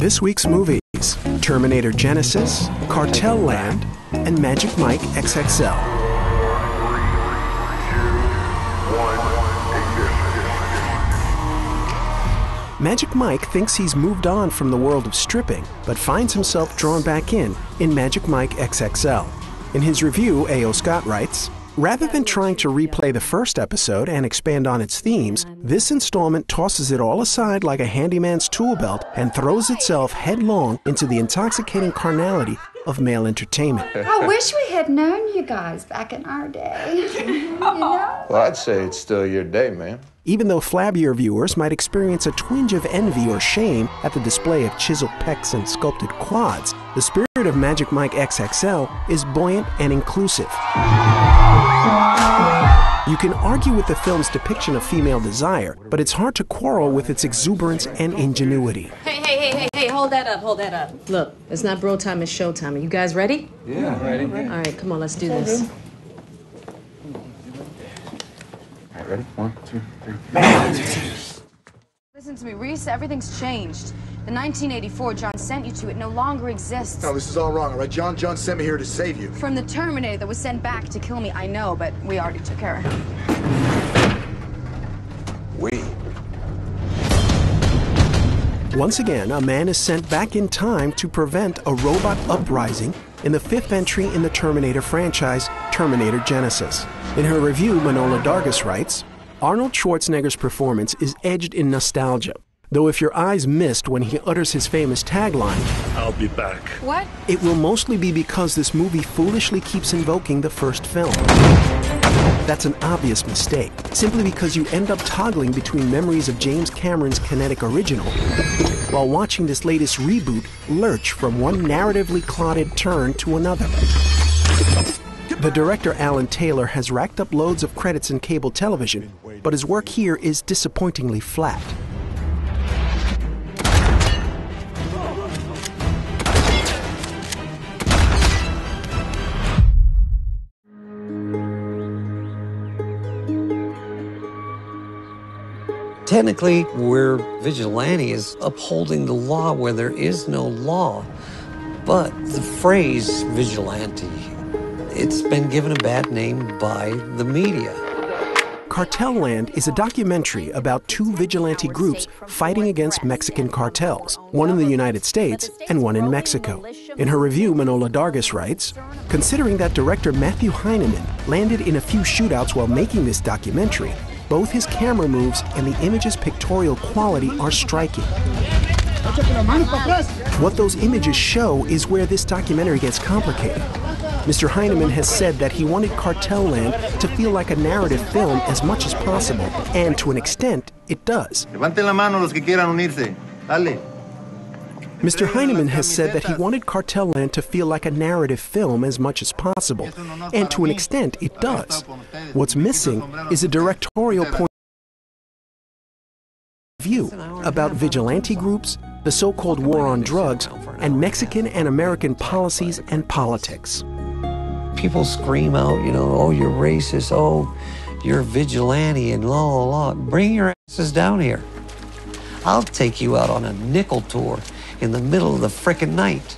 This week's movies: Terminator Genisys, Cartel Land, and Magic Mike XXL. Magic Mike thinks he's moved on from the world of stripping, but finds himself drawn back in Magic Mike XXL. In his review, A.O. Scott writes, "Rather than trying to replay the first episode and expand on its themes, this installment tosses it all aside like a handyman's tool belt and throws itself headlong into the intoxicating carnality of male entertainment." I wish we had known you guys back in our day. You know? Well, I'd say it's still your day, man. Even though flabbier viewers might experience a twinge of envy or shame at the display of chiseled pecs and sculpted quads, the spirit of Magic Mike XXL is buoyant and inclusive. You can argue with the film's depiction of female desire, but it's hard to quarrel with its exuberance and ingenuity. Hey, hold that up. Look, it's not bro time, it's show time. Are you guys ready? Yeah, ready. All right, come on, let's do this. All right, ready? 1, 2, 3. Listen to me, Reese, everything's changed. The 1984 John sent you to, it no longer exists. No, this is all wrong, all right? John sent me here to save you. From the Terminator that was sent back to kill me, I know, but we already took care of him. Once again, a man is sent back in time to prevent a robot uprising in the fifth entry in the Terminator franchise, Terminator Genisys. In her review, Manola Dargis writes, "Arnold Schwarzenegger's performance is edged in nostalgia. Though if your eyes missed when he utters his famous tagline, 'I'll be back,' What? it will mostly be because this movie foolishly keeps invoking the first film. That's an obvious mistake, simply because you end up toggling between memories of James Cameron's kinetic original while watching this latest reboot lurch from one narratively clotted turn to another. The director Alan Taylor has racked up loads of credits in cable television, but his work here is disappointingly flat. Technically, we're vigilantes upholding the law where there is no law. But the phrase vigilante, it's been given a bad name by the media. Cartel Land is a documentary about two vigilante groups fighting against Mexican cartels, one in the United States and one in Mexico. In her review, Manola Dargis writes, "Considering that director Matthew Heineman landed in a few shootouts while making this documentary, both his camera moves and the image's pictorial quality are striking. What those images show is where this documentary gets complicated. Mr. Heineman has said that he wanted Cartel Land to feel like a narrative film as much as possible, and to an extent, it does. Mr. Heineman has said that he wanted Cartel Land to feel like a narrative film as much as possible, and to an extent, it does. What's missing is a directorial point of view about vigilante groups, the so-called war on drugs, and Mexican and American policies and politics." People scream out, oh, you're racist, oh, you're a vigilante, and la la la. Bring your asses down here. I'll take you out on a nickel tour in the middle of the frickin' night.